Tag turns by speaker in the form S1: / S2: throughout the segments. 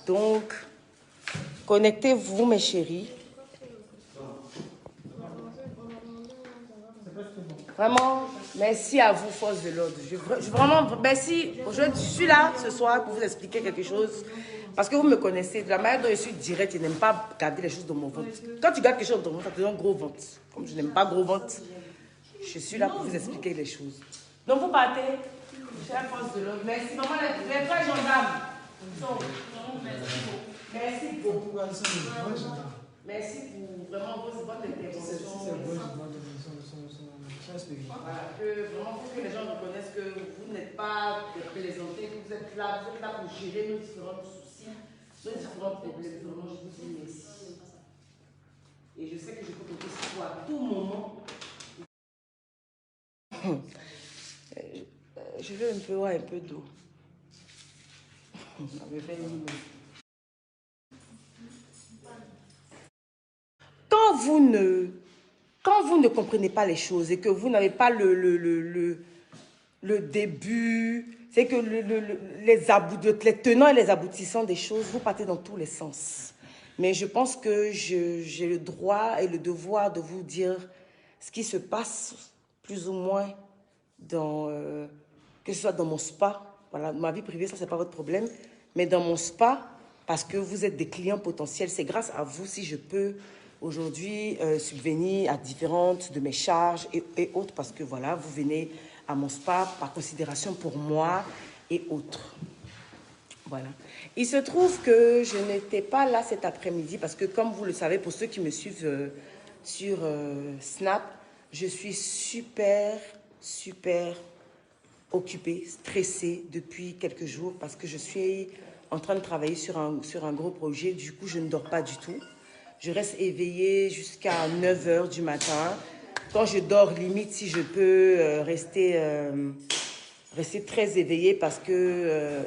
S1: Donc, connectez-vous, mes chéris. Vraiment, merci à vous, force de l'ordre. Vraiment, merci. Je suis là ce soir pour vous expliquer quelque chose. Parce que vous me connaissez, de la manière dont je suis directe, je n'aime pas garder les choses dans mon ventre. Quand tu gardes quelque chose dans mon ventre, ça te donne gros ventre. Comme je n'aime pas gros ventre, je suis là pour vous expliquer les choses. Donc vous partez, chère force de l'ordre. Merci, maman, les frères gendarmes. Merci beaucoup. Merci pour vraiment votre intervention. Voilà, vraiment pour que les gens reconnaissent que vous n'êtes pas représentés, que vous êtes là pour gérer nos différents soucis, nos différents problèmes. Vraiment, je vous dis merci. Et je sais que je peux compter sur vous à tout moment. Je veux un peu avoir un peu d'eau. Ça me fait une... Quand vous ne comprenez pas les choses et que vous n'avez pas le début, c'est que les tenants et les aboutissants des choses, vous partez dans tous les sens. Mais je pense que j'ai le droit et le devoir de vous dire ce qui se passe plus ou moins dans, que ce soit dans mon spa. Voilà, ma vie privée, ça, c'est pas votre problème. Mais dans mon spa, parce que vous êtes des clients potentiels, c'est grâce à vous si je peux aujourd'hui subvenir à différentes de mes charges et autres, parce que voilà, vous venez à mon spa par considération pour moi et autres. Voilà. Il se trouve que je n'étais pas là cet après-midi parce que, comme vous le savez, pour ceux qui me suivent sur Snap, je suis super occupée, stressée depuis quelques jours parce que je suis en train de travailler sur un gros projet. Du coup, je ne dors pas du tout. Je reste éveillée jusqu'à 9 h du matin. Quand je dors, limite, si je peux rester très éveillée parce que...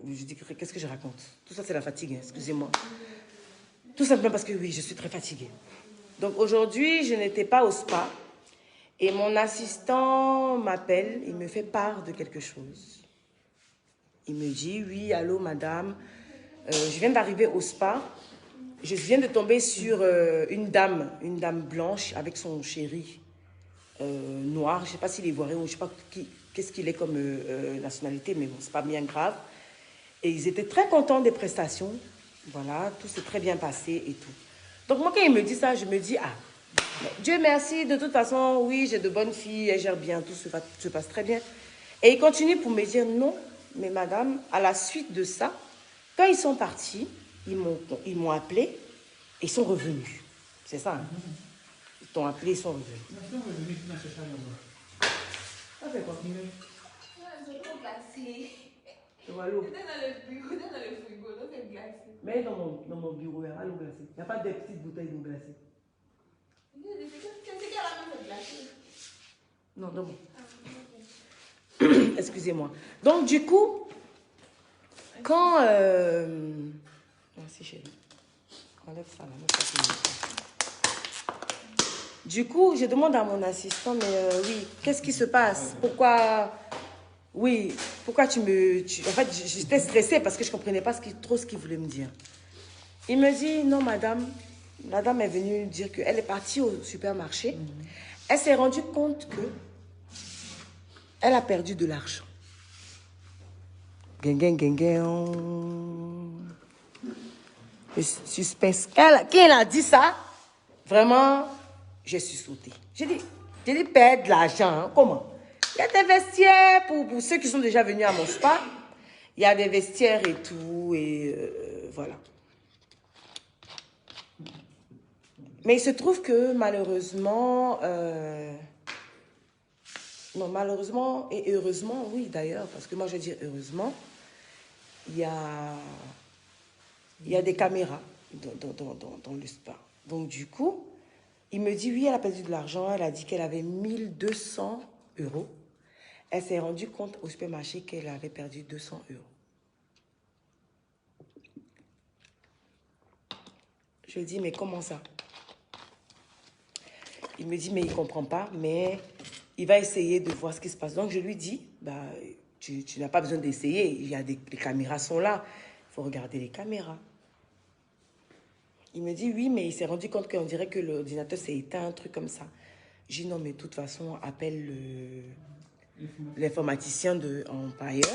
S1: je dis, qu'est-ce que je raconte? Tout ça, c'est la fatigue, hein, excusez-moi. Tout simplement parce que, oui, je suis très fatiguée. Donc, aujourd'hui, je n'étais pas au spa. Et mon assistant m'appelle, il me fait part de quelque chose. Il me dit, oui, allô, madame, je viens d'arriver au spa. Je viens de tomber sur une dame blanche avec son chéri noir. Je ne sais pas s'il est ivoirien ou je ne sais pas qu'est-ce qu'il est comme nationalité, mais bon, c'est pas bien grave. Et ils étaient très contents des prestations. Voilà, tout s'est très bien passé et tout. Donc moi, quand il me dit ça, je me dis, ah, Dieu merci, de toute façon, oui, j'ai de bonnes filles, elles gèrent bien, tout se passe très bien. Et il continue pour me dire, non, mais madame, à la suite de ça, quand ils sont partis, ils m'ont appelé et ils sont revenus. C'est ça, hein? Ils t'ont appelé, ils sont revenus. Ça fait quoi?
S2: C'est trop glacé.
S1: Je vois l'eau.
S2: Dans le bureau, dans le frigo, l'eau c'est glacé.
S1: Mais dans mon bureau, il n'y a pas l'eau glacée. Il n'y a pas de petites bouteilles d'eau glacée.
S2: C'est qu'elle a même glacé.
S1: Non, non. Excusez-moi. Donc, du coup, quand... Merci, chérie. Enlève ça, là. Du coup, je demande à mon assistant, mais oui, qu'est-ce qui se passe? Pourquoi... Oui, pourquoi en fait, j'étais stressée parce que je ne comprenais pas trop ce qu'il voulait me dire. Il me dit, non, madame. La dame est venue dire qu'elle est partie au supermarché. Elle s'est rendue compte que elle a perdu de l'argent. Le suspense. Qui elle a dit ça? Vraiment, je suis sautée. J'ai dit perdre de l'argent. Hein? Comment? Il y a des vestiaires pour ceux qui sont déjà venus à mon spa. Il y a des vestiaires et tout. Et voilà. Mais il se trouve que malheureusement... non, malheureusement et heureusement, oui d'ailleurs, parce que moi je dis heureusement, il y a des caméras dans le spa. Donc du coup, il me dit oui, elle a perdu de l'argent, elle a dit qu'elle avait 1200 €. Elle s'est rendue compte au supermarché qu'elle avait perdu 200 €. Je lui dis, mais comment ça? Il me dit, mais il ne comprend pas, mais il va essayer de voir ce qui se passe. Donc, je lui dis, bah, tu n'as pas besoin d'essayer. Les caméras sont là. Il faut regarder les caméras. Il me dit, oui, mais il s'est rendu compte qu'on dirait que l'ordinateur s'est éteint, un truc comme ça. J'ai dit, non, mais de toute façon, appelle l'informaticien de Empire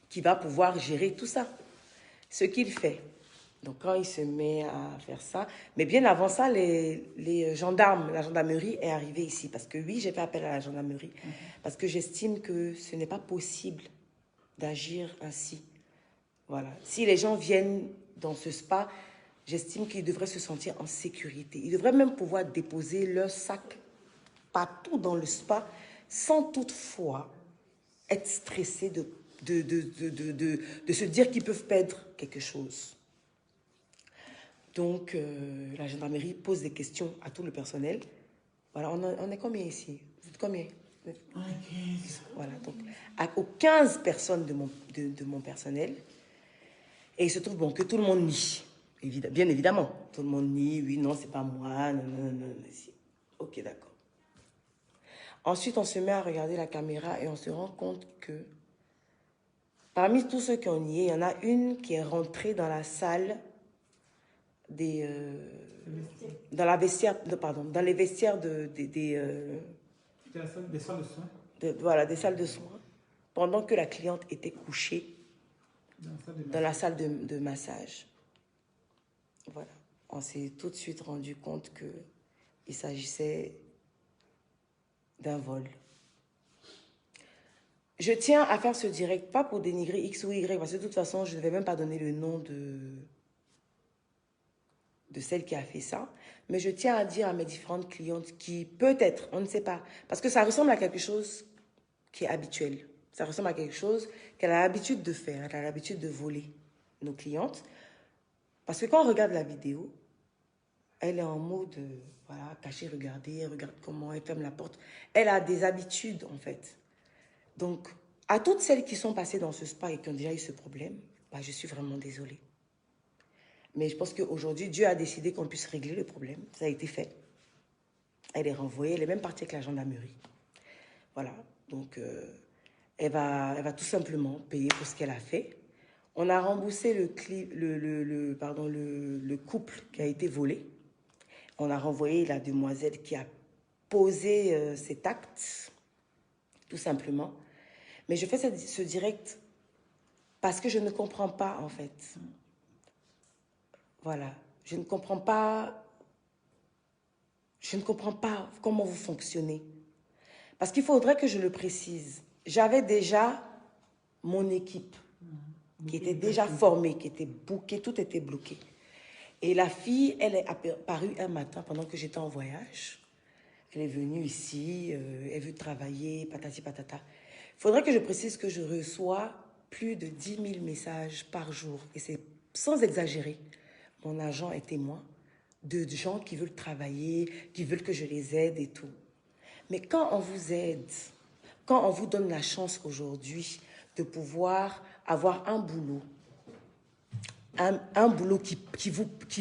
S1: qui va pouvoir gérer tout ça. Ce qu'il fait. Donc, quand il se met à faire ça, mais bien avant ça, les gendarmes, la gendarmerie est arrivée ici. Parce que oui, j'ai fait appel à la gendarmerie. Parce que j'estime que ce n'est pas possible d'agir ainsi. Voilà. Si les gens viennent dans ce spa, j'estime qu'ils devraient se sentir en sécurité. Ils devraient même pouvoir déposer leur sac partout dans le spa sans toutefois être stressés de se dire qu'ils peuvent perdre quelque chose. Donc, la gendarmerie pose des questions à tout le personnel. Voilà, on est combien ici? Vous êtes combien?
S3: On est 15.
S1: Voilà, donc aux 15 personnes de mon personnel. Et il se trouve bon, que tout le monde nie. Bien évidemment, tout le monde nie. Oui, non, c'est pas moi. Non, non, non, non. Ok, d'accord. Ensuite, on se met à regarder la caméra et on se rend compte que parmi tous ceux qui ont nié, il y en a une qui est rentrée dans la salle dans les vestiaires des
S3: salles de soins.
S1: Voilà, des salles de soins, pendant que la cliente était couchée dans la salle de massage. Voilà. On s'est tout de suite rendu compte qu'il s'agissait d'un vol. Je tiens à faire ce direct, pas pour dénigrer X ou Y, parce que de toute façon, je ne vais même pas donner le nom de celle qui a fait ça. Mais je tiens à dire à mes différentes clientes qui, peut-être, on ne sait pas, parce que ça ressemble à quelque chose qui est habituel. Ça ressemble à quelque chose qu'elle a l'habitude de faire. Elle a l'habitude de voler nos clientes. Parce que quand on regarde la vidéo, elle est en mode, voilà, cacher, regarder, elle regarde comment elle ferme la porte. Elle a des habitudes, en fait. Donc, à toutes celles qui sont passées dans ce spa et qui ont déjà eu ce problème, bah, je suis vraiment désolée. Mais je pense qu'aujourd'hui, Dieu a décidé qu'on puisse régler le problème. Ça a été fait. Elle est renvoyée. Elle est même partie avec la gendarmerie. Voilà. Donc, elle va tout simplement payer pour ce qu'elle a fait. On a remboursé le couple qui a été volé. On a renvoyé la demoiselle qui a posé cet acte, tout simplement. Mais je fais ce direct parce que je ne comprends pas, en fait. Voilà. Je ne comprends pas comment vous fonctionnez. Parce qu'il faudrait que je le précise. J'avais déjà mon équipe qui était déjà formée, qui était bookée, tout était bloqué. Et la fille, elle est apparue un matin pendant que j'étais en voyage. Elle est venue ici, elle veut travailler, patati patata. Il faudrait que je précise que je reçois plus de 10 000 messages par jour. Et c'est sans exagérer. Mon agent est témoin de gens qui veulent travailler, qui veulent que je les aide et tout. Mais quand on vous aide, quand on vous donne la chance aujourd'hui de pouvoir avoir un boulot, un boulot qui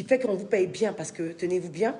S1: fait qu'on vous paye bien, parce que, tenez-vous bien,